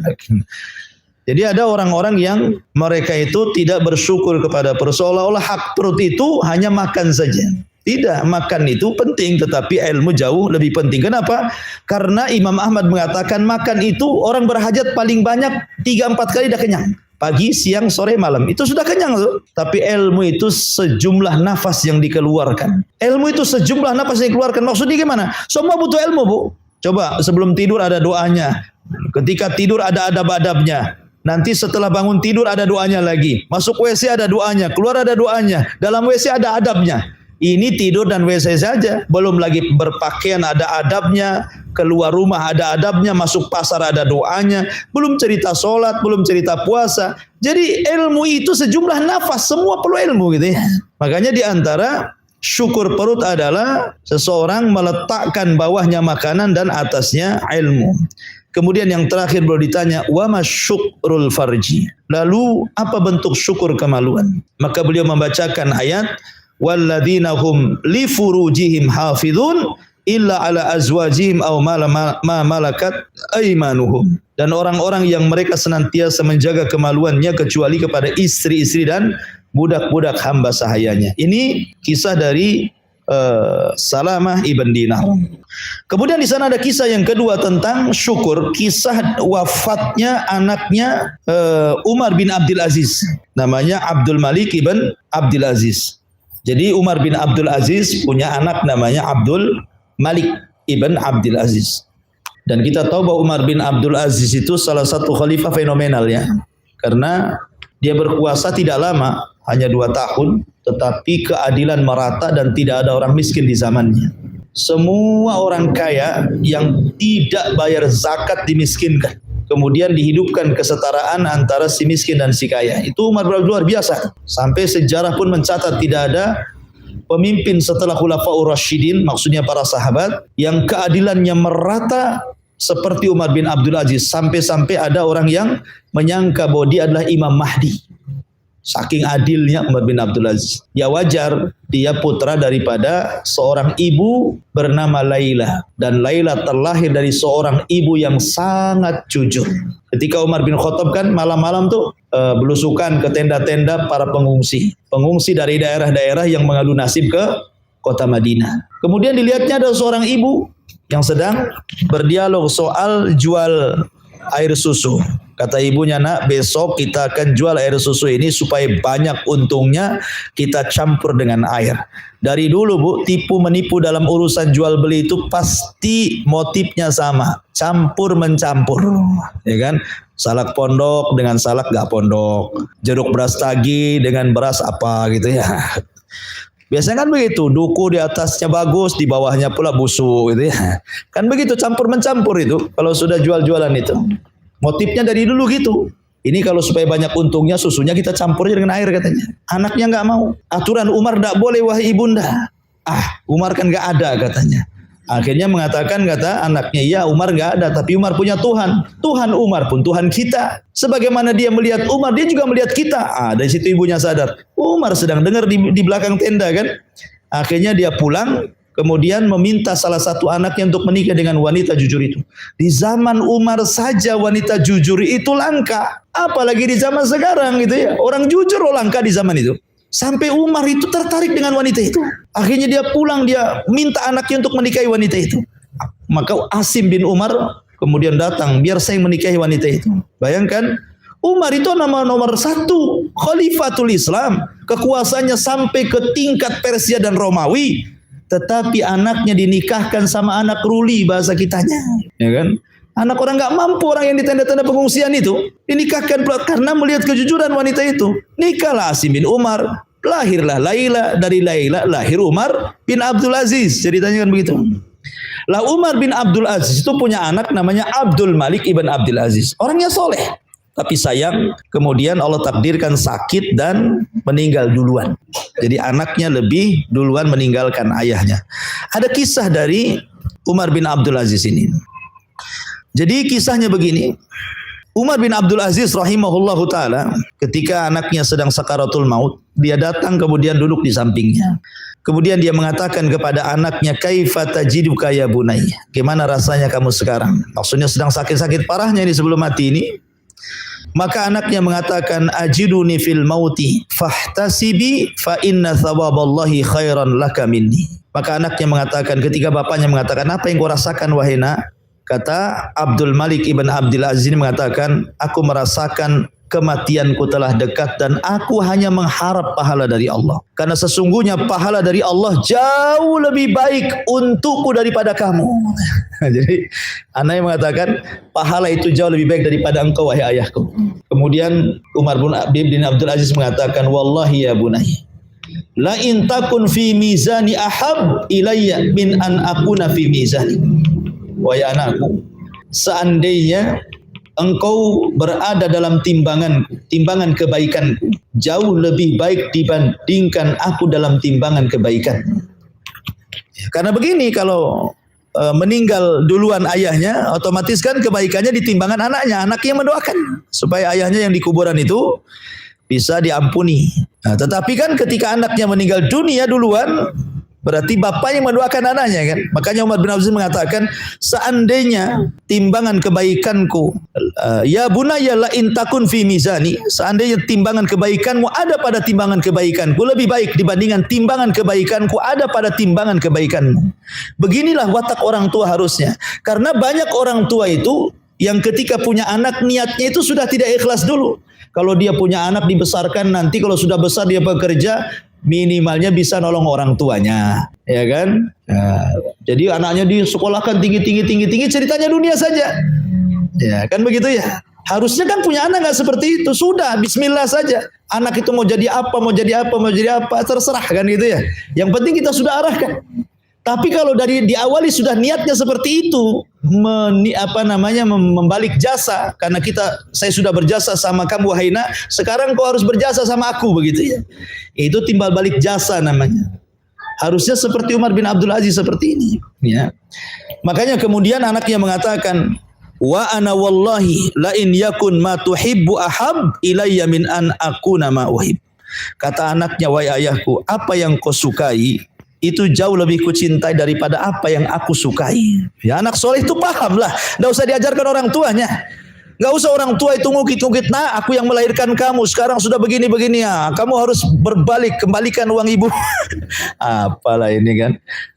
Jadi ada orang-orang yang mereka itu tidak bersyukur kepada perut. Seolah-olah hak perut itu hanya makan saja. Tidak, makan itu penting, tetapi ilmu jauh lebih penting. Kenapa? Karena Imam Ahmad mengatakan makan itu orang berhajat paling banyak 3-4 kali dah kenyang. Pagi, siang, sore, malam. Itu sudah kenyang tuh. Tapi ilmu itu sejumlah nafas yang dikeluarkan. Ilmu itu sejumlah nafas yang dikeluarkan. Maksudnya gimana? Semua butuh ilmu, Bu. Coba sebelum tidur ada doanya. Ketika tidur ada adab-adabnya. Nanti setelah bangun tidur ada doanya lagi. Masuk WC ada doanya. Keluar ada doanya. Dalam WC ada adabnya. Ini tidur dan WC saja. Belum lagi berpakaian ada adabnya. Keluar rumah ada adabnya. Masuk pasar ada doanya. Belum cerita sholat. Belum cerita puasa. Jadi ilmu itu sejumlah nafas. Semua perlu ilmu gitu ya. Makanya di antara syukur perut adalah seseorang meletakkan bawahnya makanan dan atasnya ilmu. Kemudian yang terakhir baru ditanya, wa masyukrul farji. Lalu apa bentuk syukur kemaluan? Maka beliau membacakan ayat, walladzina hum li furujihim hafizun illa ala azwajihim aw ma malakat aymanuhum. Dan orang-orang yang mereka senantiasa menjaga kemaluannya kecuali kepada istri-istri dan budak-budak hamba sahayanya. Ini kisah dari Salamah ibn Dinar. Kemudian di sana ada kisah yang kedua tentang syukur, kisah wafatnya anaknya Umar bin Abdul Aziz. Namanya Abdul Malik ibn Abdul Aziz. Jadi Umar bin Abdul Aziz punya anak namanya Abdul Malik ibn Abdul Aziz. Dan kita tahu bahwa Umar bin Abdul Aziz itu salah satu khalifah fenomenal ya. Karena dia berkuasa tidak lama, hanya 2 tahun, tetapi keadilan merata dan tidak ada orang miskin di zamannya. Semua orang kaya yang tidak bayar zakat dimiskinkan. Kemudian dihidupkan kesetaraan antara si miskin dan si kaya. Itu Umar bin luar biasa. Sampai sejarah pun mencatat tidak ada pemimpin setelah Khulafaur Rasyidin, maksudnya para sahabat, yang keadilannya merata seperti Umar bin Abdul Aziz. Sampai-sampai ada orang yang menyangka bahwa dia adalah Imam Mahdi. Saking adilnya Umar bin Abdul Aziz. Ya wajar, dia putra daripada seorang ibu bernama Laila. Dan Laila terlahir dari seorang ibu yang sangat jujur. Ketika Umar bin Khattab kan malam-malam tuh belusukan ke tenda-tenda para pengungsi. Pengungsi dari daerah-daerah yang mengadu nasib ke kota Madinah. Kemudian dilihatnya ada seorang ibu yang sedang berdialog soal jual air susu. Kata ibunya, nak, besok kita akan jual air susu ini supaya banyak untungnya, kita campur dengan air. Dari dulu Bu, tipu menipu dalam urusan jual beli itu pasti motifnya sama, campur mencampur, ya kan? Salak pondok dengan salak gak pondok, jeruk beras tagi dengan beras apa gitu ya. Biasanya kan begitu, duku di atasnya bagus, di bawahnya pula busuk gitu ya. Kan begitu campur mencampur itu kalau sudah jual-jualan itu. Motifnya dari dulu gitu. Ini kalau supaya banyak untungnya susunya kita campurnya dengan air katanya. Anaknya nggak mau. Aturan Umar nggak boleh wahai ibunda. Umar kan nggak ada katanya. Akhirnya mengatakan kata anaknya, ya Umar nggak ada, tapi Umar punya Tuhan. Tuhan Umar pun Tuhan kita. Sebagaimana dia melihat Umar, dia juga melihat kita. Dari situ ibunya sadar. Umar sedang dengar di belakang tenda kan. Akhirnya dia pulang. kemudian meminta salah satu anaknya untuk menikah dengan wanita jujur itu. Di zaman Umar saja wanita jujur itu langka, apalagi di zaman sekarang gitu ya. Orang jujur langka di zaman itu. Sampai Umar itu tertarik dengan wanita itu. Akhirnya dia pulang, dia minta anaknya untuk menikahi wanita itu. Maka Asim bin Umar kemudian datang, biar saya menikahi wanita itu. Bayangkan, Umar itu nomor satu Khalifatul Islam, kekuasaannya sampai ke tingkat Persia dan Romawi, tetapi anaknya dinikahkan sama anak ruli bahasa kitanya, ya kan? Anak orang nggak mampu, orang yang di tenda-tenda pengungsian itu dinikahkan karena melihat kejujuran wanita itu. Nikahlah Asim bin Umar, lahirlah Laila, dari Laila lahir Umar bin Abdul Aziz. Ceritanya kan begitu. Lah Umar bin Abdul Aziz itu punya anak namanya Abdul Malik ibn Abdul Aziz. Orangnya soleh. Tapi sayang, kemudian Allah takdirkan sakit dan meninggal duluan. Jadi anaknya lebih duluan meninggalkan ayahnya. Ada kisah dari Umar bin Abdul Aziz ini. Jadi kisahnya begini. Umar bin Abdul Aziz rahimahullahu ta'ala, ketika anaknya sedang sakaratul maut, dia datang kemudian duduk di sampingnya. Kemudian dia mengatakan kepada anaknya, kaifa tajiduka ya bunai? Gimana rasanya kamu sekarang? Maksudnya sedang sakit-sakit parahnya ini sebelum mati ini. Maka anaknya mengatakan, ajiduni fil mauti fahtasibi fa inna thawaballahi khairan laka minni. Maka anaknya mengatakan, ketika bapaknya mengatakan, apa yang kau rasakan wahai nak? Kata Abdul Malik ibn Abdul Aziz ini mengatakan, aku merasakan kematianku telah dekat dan aku hanya mengharap pahala dari Allah. Karena sesungguhnya pahala dari Allah jauh lebih baik untukku daripada kamu. Jadi anaknya mengatakan pahala itu jauh lebih baik daripada engkau wahai ayahku. Kemudian Umar bin Abdul Aziz mengatakan, wallahi ya bunai, la in takun fi mizani ahab ilayya min an akuna fi mizani. Wahai anakku, seandainya engkau berada dalam timbangan kebaikanku, jauh lebih baik dibandingkan aku dalam timbangan kebaikan. Karena begini, kalau meninggal duluan ayahnya, otomatis kan kebaikannya di timbangan anaknya. Anaknya mendoakan supaya ayahnya yang di kuburan itu bisa diampuni. Nah, tetapi kan ketika anaknya meninggal dunia duluan, berarti bapak yang mendoakan anaknya kan. Makanya Umar bin Abdul Aziz mengatakan, seandainya timbangan kebaikanku, ya bunayya la in takun fi mizani, seandainya timbangan kebaikanmu ada pada timbangan kebaikanku, lebih baik dibandingkan timbangan kebaikanku ada pada timbangan kebaikanmu. Beginilah watak orang tua harusnya. Karena banyak orang tua itu yang ketika punya anak niatnya itu sudah tidak ikhlas dulu. Kalau dia punya anak dibesarkan, nanti kalau sudah besar dia bekerja, minimalnya bisa nolong orang tuanya, ya kan? Nah, jadi anaknya disekolahkan tinggi, ceritanya dunia saja, ya kan begitu ya? Harusnya kan punya anak nggak seperti itu, sudah Bismillah saja. Anak itu mau jadi apa, terserah kan gitu ya. Yang penting kita sudah arahkan. Tapi kalau dari diawali sudah niatnya seperti itu, membalik jasa, karena saya sudah berjasa sama kamu wahai nak, sekarang kau harus berjasa sama aku, begitu ya. Itu timbal balik jasa namanya. Harusnya seperti Umar bin Abdul Aziz seperti ini, ya. Makanya kemudian anaknya mengatakan, wa ana wallahi la in yakun ma tuhibbu ahab ilayya min an akuna ma uhib. Kata anaknya, wahai ayahku, apa yang kau sukai itu jauh lebih kucintai daripada apa yang aku sukai. Ya, anak soleh itu paham lah, nggak usah diajarkan orang tuanya. Nggak usah orang tua itu ngukit-ngukit, nah aku yang melahirkan kamu, sekarang sudah begini-begini ya, kamu harus kembalikan uang ibu. Apalah ini kan,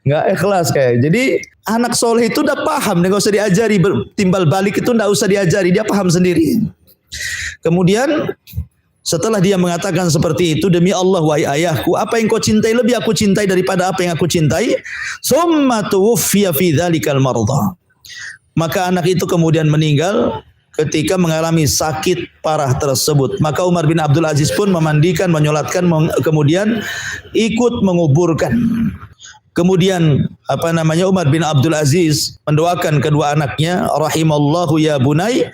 nggak ikhlas kayak. Jadi anak soleh itu udah paham, nggak usah diajari, timbal balik itu nggak usah diajari, dia paham sendiri. Kemudian setelah dia mengatakan seperti itu, demi Allah wahai ayahku, apa yang kau cintai lebih aku cintai daripada apa yang aku cintai. Summa tuwfiya fi dzalikal marḍa. Maka anak itu kemudian meninggal ketika mengalami sakit parah tersebut. Maka Umar bin Abdul Aziz pun memandikan, menyolatkan, kemudian ikut menguburkan. Kemudian Umar bin Abdul Aziz mendoakan kedua anaknya, rahimallahu ya bunai,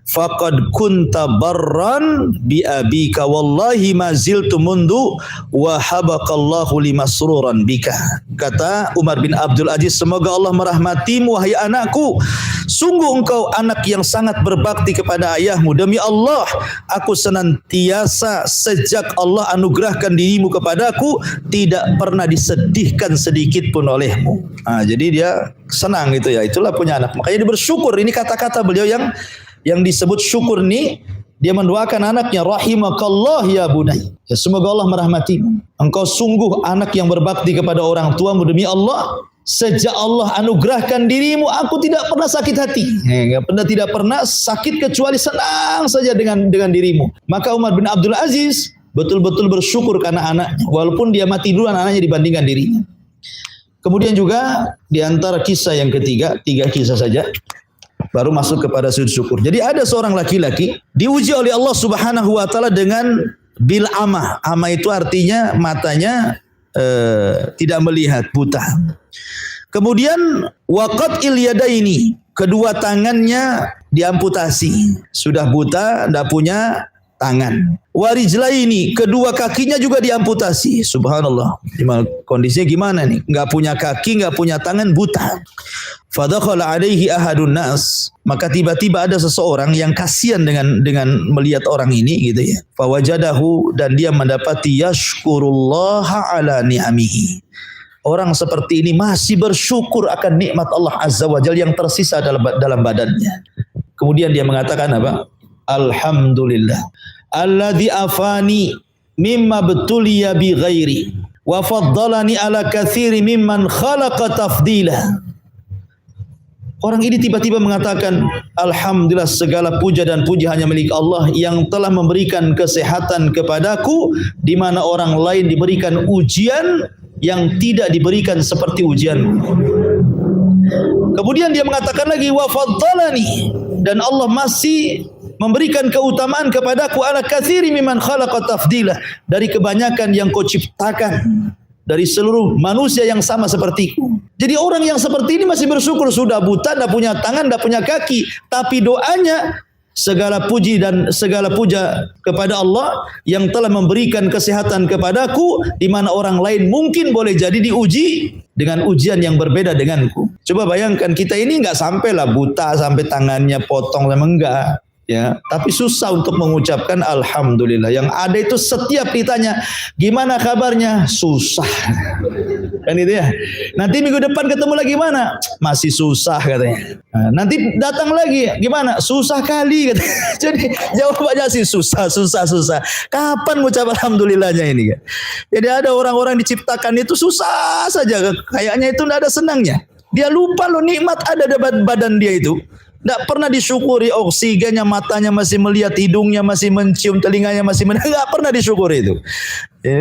faqad kunta barran bi abika wallahi ma ziltu mundu wa habaqallahu limasruran bika. Kata Umar bin Abdul Aziz, semoga Allah merahmatimu wahai anakku, sungguh engkau anak yang sangat berbakti kepada ayahmu. Demi Allah, aku senantiasa sejak Allah anugerahkan dirimu kepadaku tidak pernah disedihkan sedikit pun olehmu. Jadi dia senang gitu ya, itulah punya anak. Makanya dia bersyukur. Ini kata-kata beliau yang disebut syukur ni, dia mendoakan anaknya, rahimakallah ya bunai, ya, semoga Allah merahmatimu. Engkau sungguh anak yang berbakti kepada orang tuamu. Demi Allah, sejak Allah anugerahkan dirimu, aku tidak pernah sakit hati. Tidak pernah sakit kecuali senang saja dengan dirimu. Maka Umar bin Abdul Aziz betul-betul bersyukur karena anaknya, walaupun dia mati duluan anaknya dibandingkan dirinya. Kemudian juga di antara kisah yang ketiga, 3 kisah saja, baru masuk kepada sujud syukur. Jadi ada seorang laki-laki diuji oleh Allah Subhanahu wa taala dengan bil ama. Ama itu artinya matanya tidak melihat, buta. Kemudian waqat il yadaini, kedua tangannya diamputasi. Sudah buta, tidak punya tangan. Warijlaini, kedua kakinya juga diamputasi. Subhanallah. Kondisinya gimana nih? Enggak punya kaki, enggak punya tangan, buta. Fadakhala alaihi ahadun nas, maka tiba-tiba ada seseorang yang kasihan dengan melihat orang ini gitu ya. Fawajadahu, dan dia mendapati yashkurullaha ala ni'amihi. Orang seperti ini masih bersyukur akan nikmat Allah Azza wa Jalla yang tersisa dalam badannya. Kemudian dia mengatakan apa? Alhamdulillah alladzi afani mimma betuliya bi ghairi wa faddalani ala katsiri mimman khalaqa tafdila. Orang ini tiba-tiba mengatakan, alhamdulillah, segala puja dan puji hanya milik Allah yang telah memberikan kesehatan kepadaku, di mana orang lain diberikan ujian yang tidak diberikan seperti ujianmu. Kemudian dia mengatakan lagi, wa faddalani, dan Allah masih memberikan keutamaan kepadaku ala katsiri mimman khalaqa tafdila, dari kebanyakan yang kau ciptakan dari seluruh manusia yang sama sepertiku. Jadi orang yang seperti ini masih bersyukur, sudah buta, tidak punya tangan, tidak punya kaki, tapi doanya segala puji dan segala puja kepada Allah yang telah memberikan kesehatan kepadaku, di mana orang lain mungkin boleh jadi diuji dengan ujian yang berbeda denganku. Coba bayangkan, kita ini enggak sampailah buta sampai tangannya potong, sama enggak. Ya, tapi susah untuk mengucapkan alhamdulillah. Yang ada itu setiap ditanya, gimana kabarnya? Susah. Kan itu ya. Nanti minggu depan ketemu lagi, mana? Masih susah katanya. Nah, nanti datang lagi, gimana? Susah kali katanya. Jadi jawabannya sih susah. Kapan mengucap alhamdulillahnya ini? Jadi ada orang-orang diciptakan itu susah saja. Kayaknya itu tidak ada senangnya. Dia lupa loh nikmat ada di badan dia itu. Tidak pernah disyukuri, oksigennya, matanya masih melihat, hidungnya masih mencium, telinganya masih mendengar, tidak pernah disyukuri itu.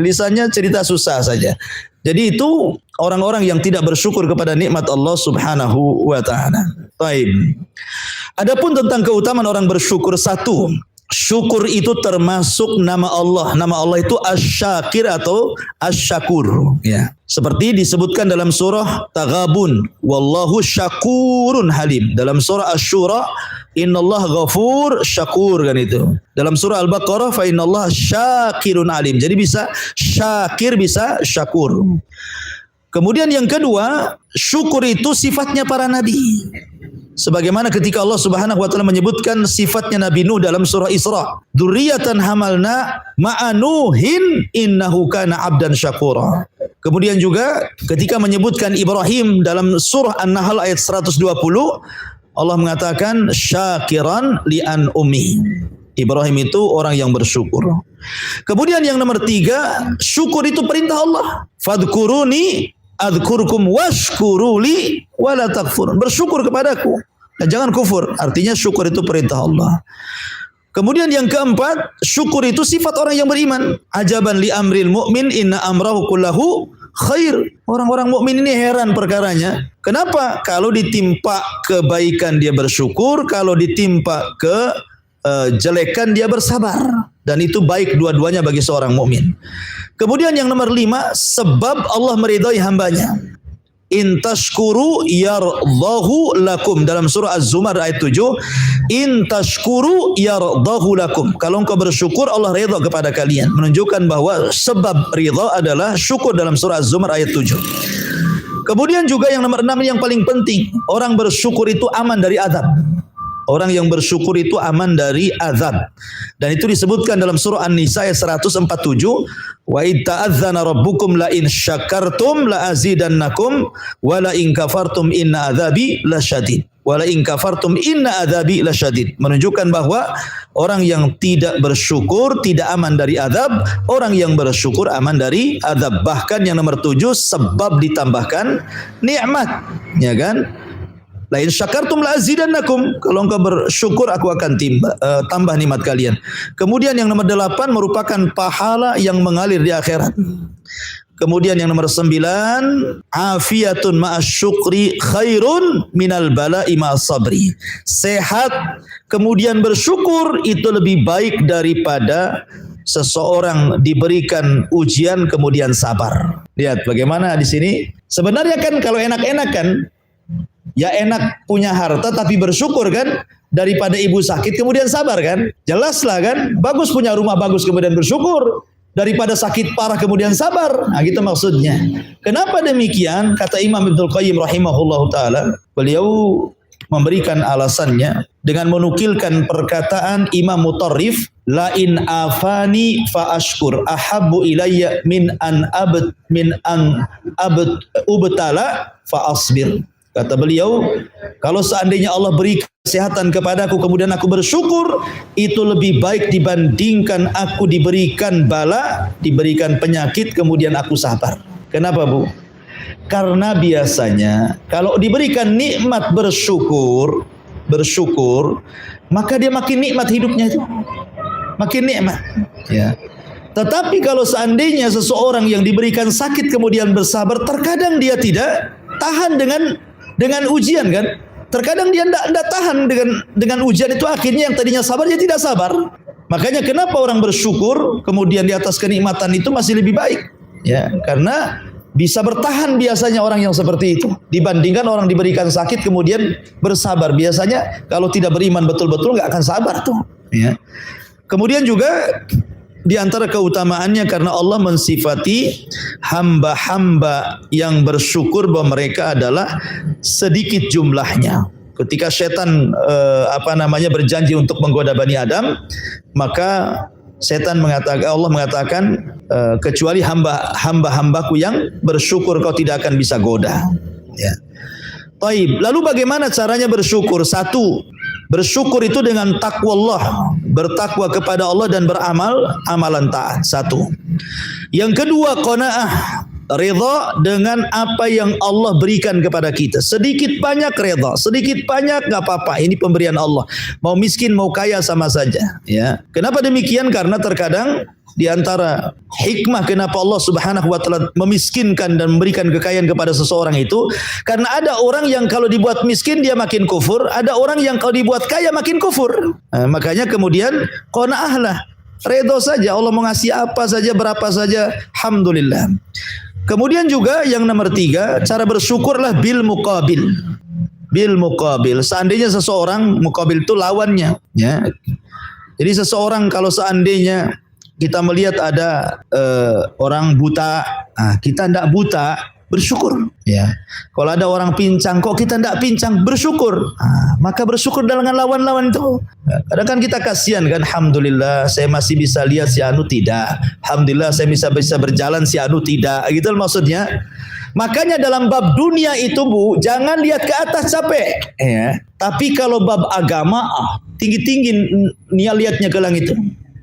Lisannya cerita susah saja. Jadi itu orang-orang yang tidak bersyukur kepada nikmat Allah Subhanahu wa taala. Baik. Adapun tentang keutamaan orang bersyukur, satu, syukur itu termasuk nama Allah. Nama Allah itu Asy-Syakir atau Asy-Syakur, ya. Seperti disebutkan dalam surah Taghabun, wallahu syakurun halim. Dalam surah Asy-Syura, innallaha ghafur syakur, kan itu. Dalam surah Al-Baqarah, fa innallaha syakirun alim. Jadi bisa syakir, bisa syakur. Kemudian yang kedua, syukur itu sifatnya para nabi. Sebagaimana ketika Allah Subhanahu wa taala menyebutkan sifatnya Nabi Nuh dalam surah Isra, dzurriyyatan hamalna ma'a Nuhin innahu kana 'abdan syakura. Kemudian juga ketika menyebutkan Ibrahim dalam surah An-Nahl ayat 120, Allah mengatakan syakiran li'an ummi. Ibrahim itu orang yang bersyukur. Kemudian yang nomor 3, syukur itu perintah Allah. Fadhkuruni adzkurkum washkuruli wala takfurun. Bersyukur kepadaku dan jangan kufur. Artinya syukur itu perintah Allah. Kemudian yang keempat, syukur itu sifat orang yang beriman. Ajaban li amril mu'min inna amrahu kullahu khair. Orang-orang mukmin ini heran perkaranya. Kenapa? Kalau ditimpa kebaikan dia bersyukur, kalau ditimpa kejelekan dia bersabar. Dan itu baik dua-duanya bagi seorang mukmin. Kemudian yang nomor 5, sebab Allah meridhai hambanya. In tashkuru yardahu lakum. Dalam surah Az-Zumar ayat 7, in tashkuru yardahu lakum. Kalau engkau bersyukur, Allah ridha kepada kalian. Menunjukkan bahwa sebab ridha adalah syukur dalam surah Az-Zumar ayat 7. Kemudian juga yang nomor 6 yang paling penting, orang bersyukur itu aman dari azab. Orang yang bersyukur itu aman dari azab. Dan itu disebutkan dalam surah An-Nisa ayat 147, wa id ta'adzana rabbukum la in syakartum la azidannakum wa la in kafartum inna adzabi lasyadid. Wa la in kafartum inna adzabi lasyadid. Menunjukkan bahwa orang yang tidak bersyukur tidak aman dari azab, orang yang bersyukur aman dari azab. Bahkan yang nomor 7, sebab ditambahkan nikmat, ya kan? La in syakartum la azidannakum. Kalau engkau bersyukur aku akan tambah nikmat kalian. Kemudian yang nomor 8 merupakan pahala yang mengalir di akhirat. Kemudian yang nomor 9, afiyatun ma'as syukri khairun minal bala'i ma'as sabri. Sehat kemudian bersyukur itu lebih baik daripada seseorang diberikan ujian kemudian sabar. Lihat bagaimana di sini. Sebenarnya kan kalau enak-enak kan, ya enak punya harta tapi bersyukur kan, daripada ibu sakit kemudian sabar kan. Jelas lah kan, bagus punya rumah bagus kemudian bersyukur daripada sakit parah kemudian sabar. Nah gitu maksudnya. Kenapa demikian? Kata Imam Ibnul Qayyim rahimahullahu taala, beliau memberikan alasannya dengan menukilkan perkataan Imam Mutarrif, la in afani fa ashkur ahabbu ilayya min an ubtala fa asbir. Kata beliau, kalau seandainya Allah beri kesehatan kepadaku kemudian aku bersyukur, itu lebih baik dibandingkan aku diberikan bala, diberikan penyakit kemudian aku sabar. Kenapa Bu? Karena biasanya kalau diberikan nikmat bersyukur, maka dia makin nikmat hidupnya itu. Makin nikmat, ya. Tetapi kalau seandainya seseorang yang diberikan sakit kemudian bersabar, terkadang dia tidak tahan dengan ujian kan. Terkadang dia tidak tahan dengan ujian itu, akhirnya yang tadinya sabar dia tidak sabar. Makanya kenapa orang bersyukur kemudian di atas kenikmatan itu masih lebih baik, ya, karena bisa bertahan biasanya orang yang seperti itu dibandingkan orang diberikan sakit kemudian bersabar. Biasanya kalau tidak beriman betul-betul nggak akan sabar tuh, ya. Kemudian juga di antara keutamaannya karena Allah mensifati hamba-hamba yang bersyukur bahwa mereka adalah sedikit jumlahnya. Ketika setan berjanji untuk menggoda Bani Adam, maka Allah mengatakan kecuali hamba-hambaku yang bersyukur kau tidak akan bisa goda. Ya. Taib. Lalu bagaimana caranya bersyukur? 1, bersyukur itu dengan takwa Allah, bertakwa kepada Allah dan beramal amalan taat. 1. Yang kedua, qanaah, ridha dengan apa yang Allah berikan kepada kita. Sedikit banyak ridha, sedikit banyak enggak apa-apa. Ini pemberian Allah. Mau miskin mau kaya sama saja, ya. Kenapa demikian? Karena terkadang di antara hikmah kenapa Allah Subhanahu wa taala memiskinkan dan memberikan kekayaan kepada seseorang itu karena ada orang yang kalau dibuat miskin dia makin kufur, ada orang yang kalau dibuat kaya makin kufur. Nah, makanya kemudian qanaahlah, redha saja, Allah mau ngasih apa saja berapa saja, alhamdulillah. Kemudian juga yang nomor 3, cara bersyukurlah bil muqabil. Bil muqabil. Seandainya seseorang, muqabil itu lawannya, ya. Jadi seseorang kalau seandainya kita melihat ada orang buta, kita tidak buta, bersyukur. Ya. Kalau ada orang pincang, kok kita tidak pincang, bersyukur. Maka bersyukur dengan lawan-lawan itu. Kadang kan kita kasihan kan, alhamdulillah saya masih bisa lihat, si anu tidak. Alhamdulillah saya bisa berjalan, si anu tidak. Gitu maksudnya. Makanya dalam bab dunia itu Bu, jangan lihat ke atas capek. Ya. Tapi kalau bab agama, tinggi-tinggi lihatnya ke langit itu.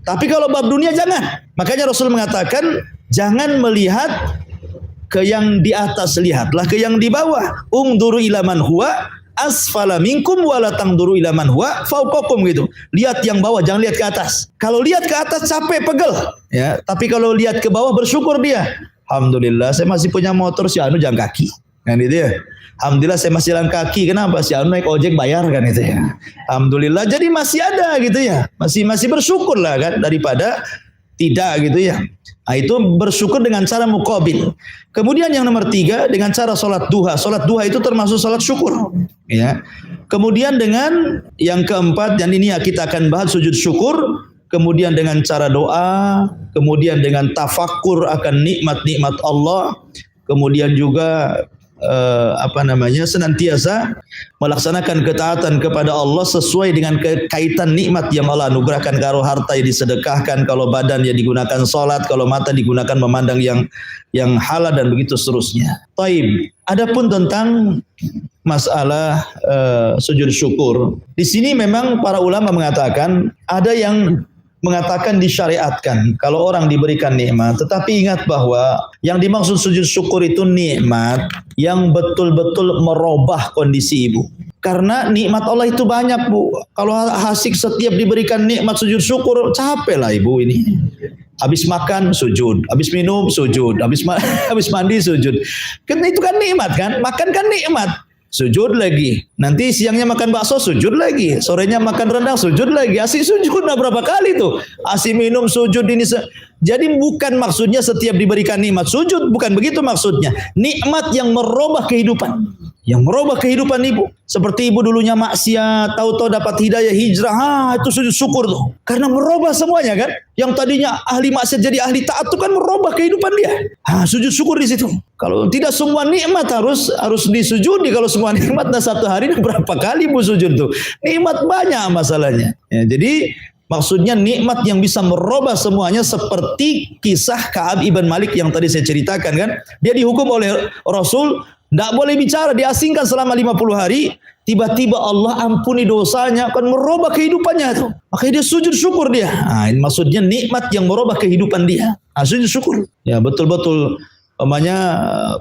Tapi kalau bab dunia jangan. Makanya Rasul mengatakan jangan melihat ke yang di atas, lihatlah ke yang di bawah. Ungduru ila man huwa asfala minkum wa la tangduru ila man huwa fawqakum gitu. Lihat yang bawah, jangan lihat ke atas. Kalau lihat ke atas capek, pegel, ya. Tapi kalau lihat ke bawah bersyukur dia. Alhamdulillah saya masih punya motor, si anu jalan kaki. Kan itu ya. Alhamdulillah saya masih jalan kaki. Kenapa? Si anu naik ojek bayar kan itu ya. Alhamdulillah, jadi masih ada gitu ya. Masih bersyukur lah kan daripada Tidak gitu ya. Nah, itu bersyukur dengan cara muqabil. Kemudian yang nomor 3 dengan cara sholat duha. Sholat duha itu termasuk sholat syukur. Ya. Kemudian dengan yang keempat, dan ini kita akan bahas sujud syukur. Kemudian dengan cara doa. Kemudian dengan tafakkur akan nikmat-nikmat Allah. Kemudian juga senantiasa melaksanakan ketaatan kepada Allah sesuai dengan kaitan nikmat yang Allah anugerahkan. Kalau harta yang disedekahkan, kalau badan yang digunakan salat, kalau mata digunakan memandang yang halal dan begitu seterusnya. Taib. Adapun tentang masalah sujud syukur, di sini memang para ulama mengatakan ada yang mengatakan disyariatkan kalau orang diberikan nikmat, tetapi ingat bahwa yang dimaksud sujud syukur itu nikmat yang betul-betul merubah kondisi ibu. Karena nikmat Allah itu banyak, Bu. Kalau asik setiap diberikan nikmat sujud syukur, capek lah ibu ini. Habis makan sujud, habis minum sujud, habis mandi sujud. Kan itu kan nikmat kan? Makan kan nikmat. Sujud lagi. Nanti siangnya makan bakso, sujud lagi. Sorenya makan rendang, sujud lagi. Asik sujud berapa kali tuh? Asik minum, sujud ini. Jadi bukan maksudnya setiap diberikan nikmat sujud, bukan begitu maksudnya. Nikmat yang merubah kehidupan. Yang merubah kehidupan ibu. Seperti ibu dulunya maksiat, tahu-tahu dapat hidayah hijrah, itu sujud syukur tuh. Karena merubah semuanya kan. Yang tadinya ahli maksiat jadi ahli taat itu kan merubah kehidupan dia. Sujud syukur di situ. Kalau tidak semua nikmat harus disujudi. Kalau semua nikmat satu hari berapa kali ibu sujud tuh? Nikmat banyak masalahnya. Ya, jadi maksudnya nikmat yang bisa merubah semuanya seperti kisah Ka'ab ibn Malik yang tadi saya ceritakan kan. Dia dihukum oleh Rasul, tidak boleh bicara, diasingkan selama 50 hari. Tiba-tiba Allah ampuni dosanya, akan merubah kehidupannya itu. Makanya dia sujud syukur dia. Ini maksudnya nikmat yang merubah kehidupan dia. Sujud syukur. Ya betul-betul.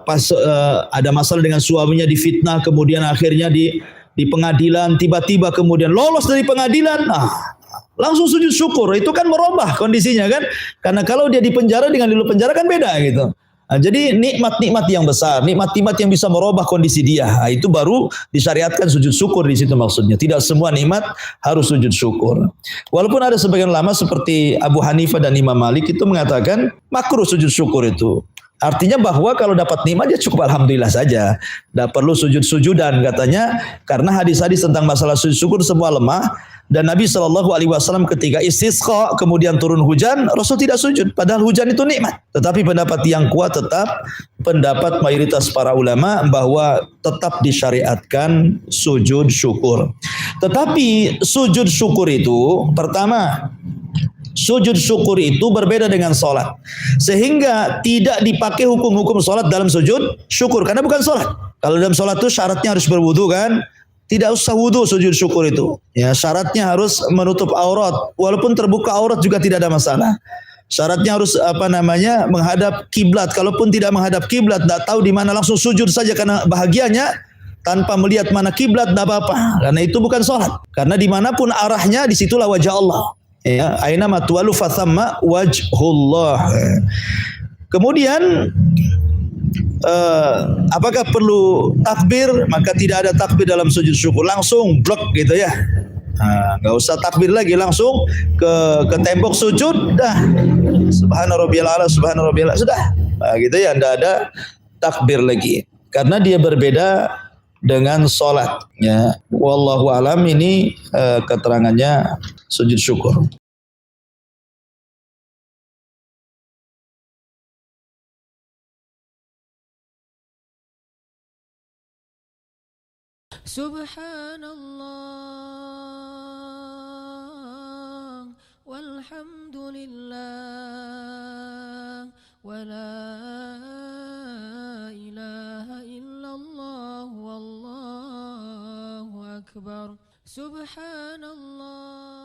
Pas ada masalah dengan suaminya, difitnah, kemudian akhirnya di pengadilan, tiba-tiba kemudian lolos dari pengadilan. Langsung sujud syukur. Itu kan merubah kondisinya kan. Karena kalau dia di penjara dengan di luar penjara kan beda gitu. Jadi nikmat-nikmat yang besar, nikmat-nikmat yang bisa merubah kondisi dia, itu baru disyariatkan sujud syukur di situ maksudnya. Tidak semua nikmat harus sujud syukur. Walaupun ada sebagian ulama seperti Abu Hanifah dan Imam Malik itu mengatakan makruh sujud syukur itu. Artinya bahwa kalau dapat nikmat ya cukup alhamdulillah saja. Tidak perlu sujud-sujudan katanya, karena hadis-hadis tentang masalah sujud syukur semua lemah. Dan Nabi SAW ketika istisqa kemudian turun hujan, Rasul tidak sujud. Padahal hujan itu nikmat. Tetapi pendapat yang kuat tetap pendapat mayoritas para ulama bahwa tetap disyariatkan sujud syukur. Tetapi sujud syukur itu pertama, sujud syukur itu berbeda dengan sholat. Sehingga tidak dipakai hukum-hukum sholat dalam sujud syukur. Karena bukan sholat. Kalau dalam sholat itu syaratnya harus berwudu kan. Tidak usah wudu sujud syukur itu. Ya, syaratnya harus menutup aurat. Walaupun terbuka aurat juga tidak ada masalah. Syaratnya harus menghadap kiblat. Kalaupun tidak menghadap kiblat, tidak tahu di mana, langsung sujud saja karena bahagianya tanpa melihat mana kiblat, tidak apa-apa. Karena itu bukan sholat. Karena dimanapun arahnya, disitulah wajah Allah. Ya, aina matwalu fathamma wajhullah. Kemudian apakah perlu takbir? Maka tidak ada takbir dalam sujud syukur, langsung blok gitu ya. Nggak usah takbir lagi, langsung ke tembok sujud, dah. Subhana rabbiyal a'la, subhana rabbiyal a'la, sudah. Gitu ya, tidak ada takbir lagi. Karena dia berbeda dengan sholat. Ya, wallahu alam, ini keterangannya sujud syukur. Subhanallah walhamdulillah wa la ilaha illallah wallahu akbar. Subhanallah.